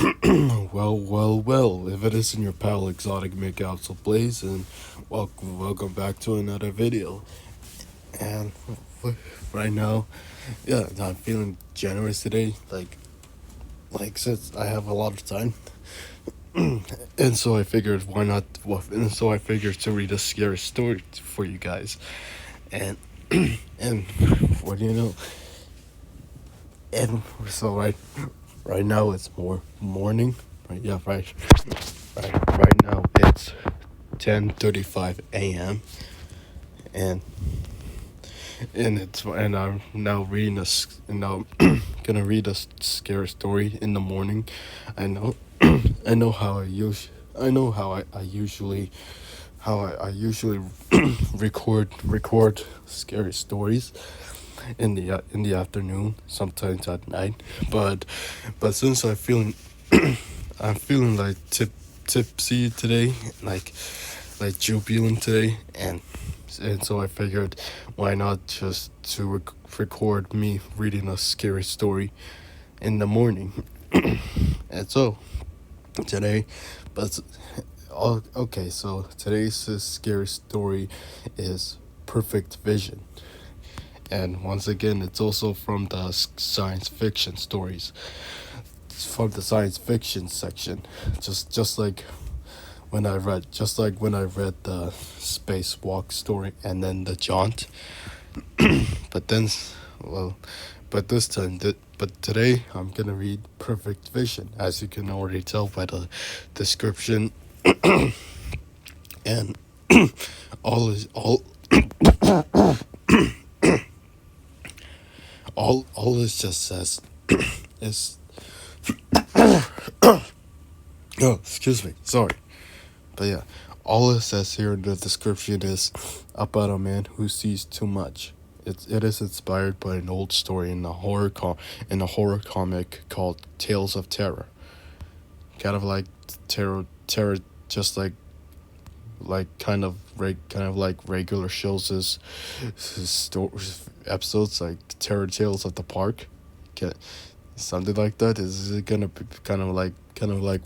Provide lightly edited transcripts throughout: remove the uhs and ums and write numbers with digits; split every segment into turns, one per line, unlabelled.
Well, if it isn't your pal Exotic Makeout, so please, and welcome back to another video. And right now, yeah, I'm feeling generous today, since I have a lot of time. And so I figured, why not? Well, and so I figured to read a scary story for you guys. And, and what do you know? And so right now it's more morning. Right, yeah, right now it's 10:35 a.m. and and I'm now reading and now gonna read a scary story in the morning. I know I know how I know how I usually I usually record scary stories in the afternoon, sometimes at night. But since I'm feeling like tipsy today, like jubilant today, and so I figured, why not just to record me reading a scary story in the morning. And so today, but okay, so today's scary story is Perfect Vision. And once again, it's also from the science fiction stories. It's from the science fiction section, just like when I read the spacewalk story and then the jaunt. But then, well, but this time, but today I'm gonna read Perfect Vision, as you can already tell by the description. And all is all it just says is oh, excuse me, sorry. But yeah, all it says here in the description is about a man who sees too much. It is inspired by an old story in a horror comic called Tales of Terror. Kind of like terror, just kind of like regular shows is episodes like Terror Tales of the Park. Ca- Something like that. Is it gonna be kind of like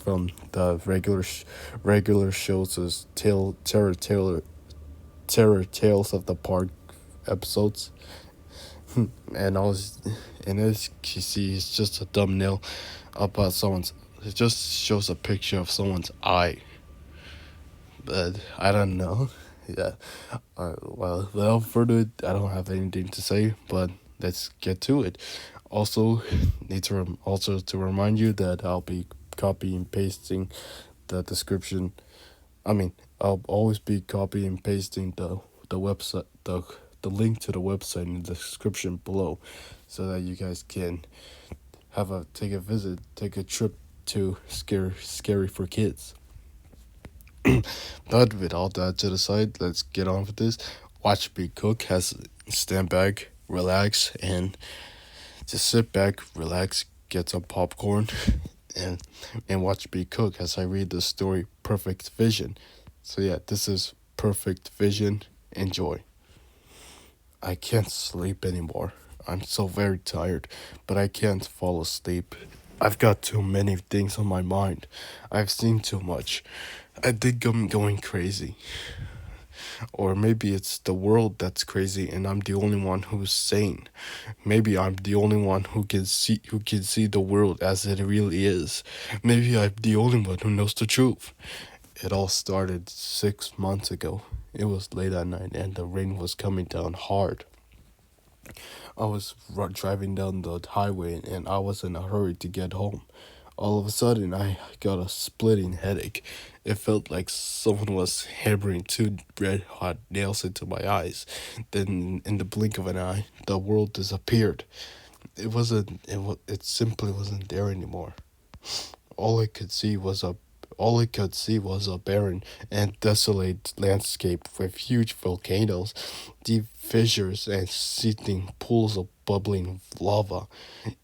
from the regular shows as Terror Tales of the Park episodes. And all and as you see, it's just a thumbnail about someone's. It just shows a picture of someone's eye, but I don't know. Yeah. Well, without further ado, I don't have anything to say, but let's get to it. Also, also to remind you that I'll be copy and pasting the description. I mean, I'll always be copy and pasting the website the link to the website in the description below, so that you guys can take a trip to Scary for Kids. But with all that to the side, let's get on with this. Watch me cook has stand back, relax, and just sit back, relax, get some popcorn, and watch me cook as I read the story Perfect Vision. So yeah, this is Perfect Vision. Enjoy. I can't sleep anymore. I'm so very tired, but I can't fall asleep. I've got too many things on my mind. I've seen too much. I think I'm going crazy. Or maybe it's the world that's crazy and I'm the only one who's sane. Maybe I'm the only one who can see the world as it really is. Maybe I'm the only one who knows the truth. It all started 6 months ago. It was late at night and the rain was coming down hard. I was driving down the highway and I was in a hurry to get home. All of a sudden, I got a splitting headache. It felt like someone was hammering two red hot nails into my eyes. Then, in the blink of an eye, the world disappeared. It simply wasn't there anymore. All I could see was a all I could see was a barren and desolate landscape with huge volcanoes, deep fissures, and seething pools of bubbling lava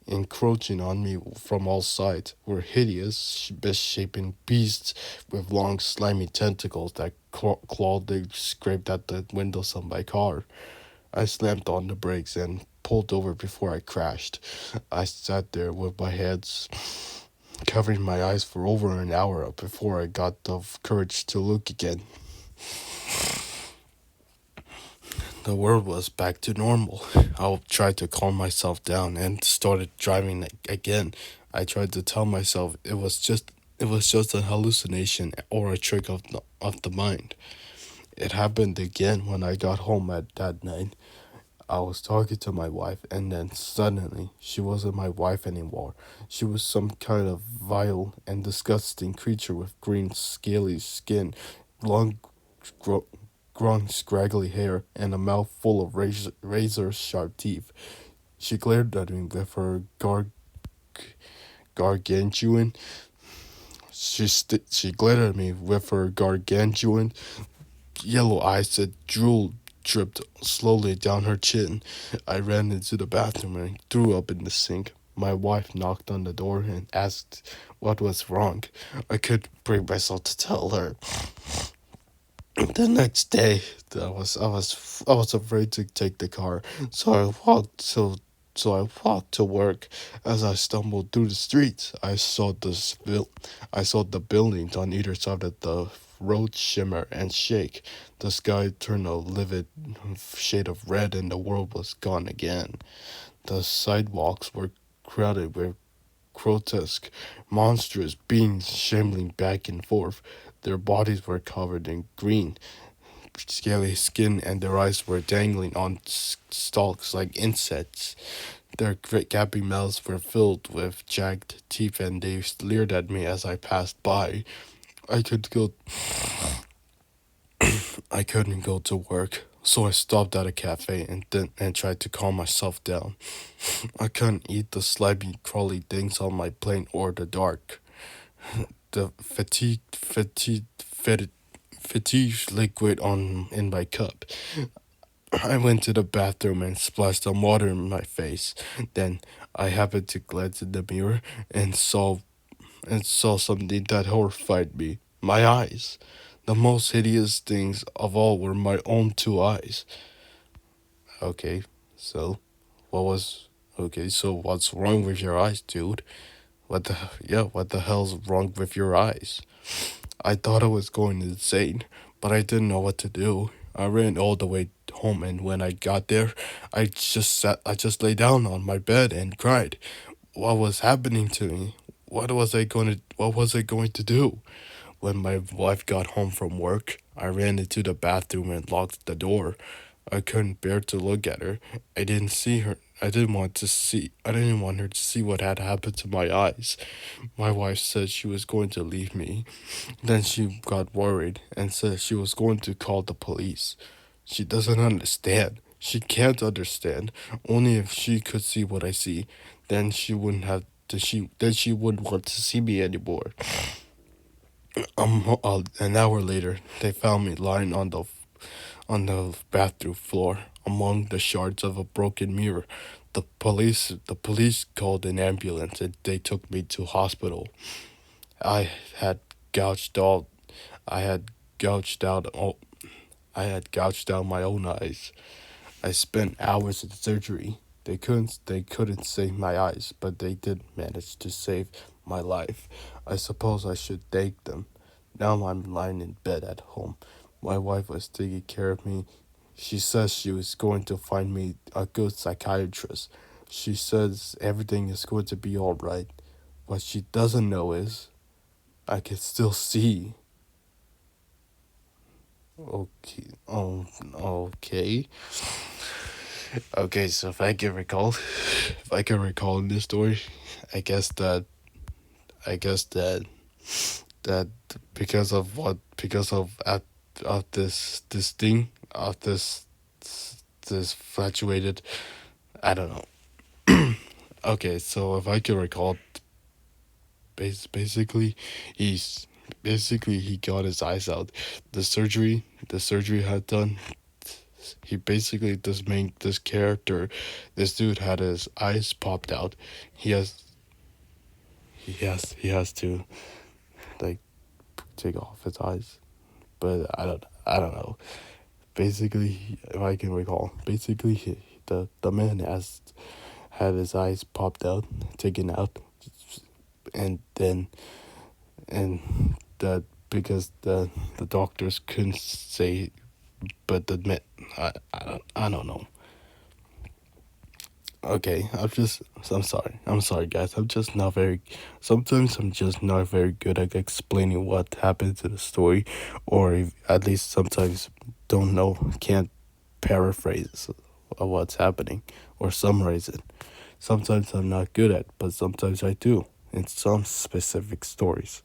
encroaching on me from all sides were hideous, misshapen beasts with long, slimy tentacles that clawed and scraped at the windows of my car. I slammed on the brakes and pulled over before I crashed. I sat there with my hands covering my eyes for over an hour before I got the courage to look again. The world was back to normal. I tried to calm myself down and started driving again. I tried to tell myself it was just a hallucination or a trick of the mind. It happened again when I got home at that night. I was talking to my wife, and then suddenly she wasn't my wife anymore. She was some kind of vile and disgusting creature with green, scaly skin, long, gro- grown, scraggly hair, and a mouth full of razor sharp teeth. She glared at me with her gargantuan. She glared at me with her gargantuan yellow eyes that drool dripped slowly down her chin. I ran into the bathroom and threw up in the sink. My wife knocked on the door and asked what was wrong. I couldn't bring myself to tell her. The next day, I was afraid to take the car, so I walked to work. As I stumbled through the streets, I saw the buildings on either side of the road shimmer and shake. The sky turned a livid shade of red, and the world was gone again. The sidewalks were crowded with grotesque, monstrous beings shambling back and forth. Their bodies were covered in green, scaly skin, and their eyes were dangling on stalks like insects. Their great gaping mouths were filled with jagged teeth, and they leered at me as I passed by. I could go. I couldn't go to work, so I stopped at a cafe and tried to calm myself down. I couldn't eat the slimy, crawly things on my plate or the dark. The fatigue liquid on in my cup. I went to the bathroom and splashed some water in my face. Then I happened to glance in the mirror and saw something that horrified me. My eyes. The most hideous things of all were my own two eyes. Okay, so what was okay, so what's wrong with your eyes, dude? What the hell's wrong with your eyes? I thought I was going insane, but I didn't know what to do. I ran all the way home, and when I got there, I just lay down on my bed and cried. What was happening to me? What was I going to do? When my wife got home from work, I ran into the bathroom and locked the door. I couldn't bear to look at her. I didn't see her. I didn't want her to see what had happened to my eyes. My wife said she was going to leave me. Then she got worried and said she was going to call the police. She doesn't understand. She can't understand. Only if she could see what I see, then she wouldn't have then she wouldn't want to see me anymore. An hour later, they found me lying on the bathroom floor among the shards of a broken mirror. The police called an ambulance and they took me to hospital. I had gouged all I had gouged out all I had gouged out my own eyes. I spent hours in surgery. They couldn't save my eyes, but they did manage to save my life. I suppose I should thank them. Now I'm lying in bed at home. My wife was taking care of me. She says she was going to find me a good psychiatrist. She says everything is going to be all right. What she doesn't know is I can still see. Okay. Okay. Okay, so if I can recall in this story, I guess that I guess that because of this thing of this fluctuated, I don't know. Okay, so if I can recall, basically, he's he got his eyes out. The surgery had done. He basically this character, this dude had his eyes popped out. He has he has to like take off his eyes, but I don't know. Basically, if I can recall, basically the man has had his eyes popped out, taken out, and then and that because the doctors couldn't say, but admit, I don't know. Okay, I'm sorry, guys. I'm just not very. Sometimes I'm just not very good at explaining what happened to the story, or at least sometimes don't know, can't paraphrase what's happening or summarize it. Sometimes I'm not good at, but sometimes I do in some specific stories.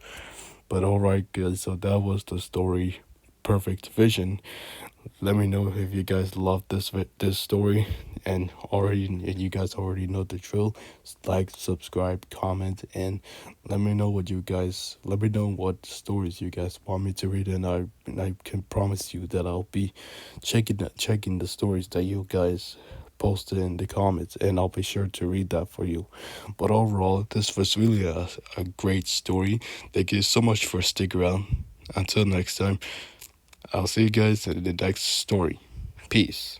But alright, guys. So that was the story, Perfect Vision. Let me know if you guys love this story, and you guys already know the drill. Like, subscribe, comment, and let me know what stories you guys want me to read, and I can promise you that I'll be checking the stories that you guys posted in the comments, and I'll be sure to read that for you. But overall, this was really a great story. Thank you so much for sticking around. Until next time, I'll see you guys in the next story. Peace.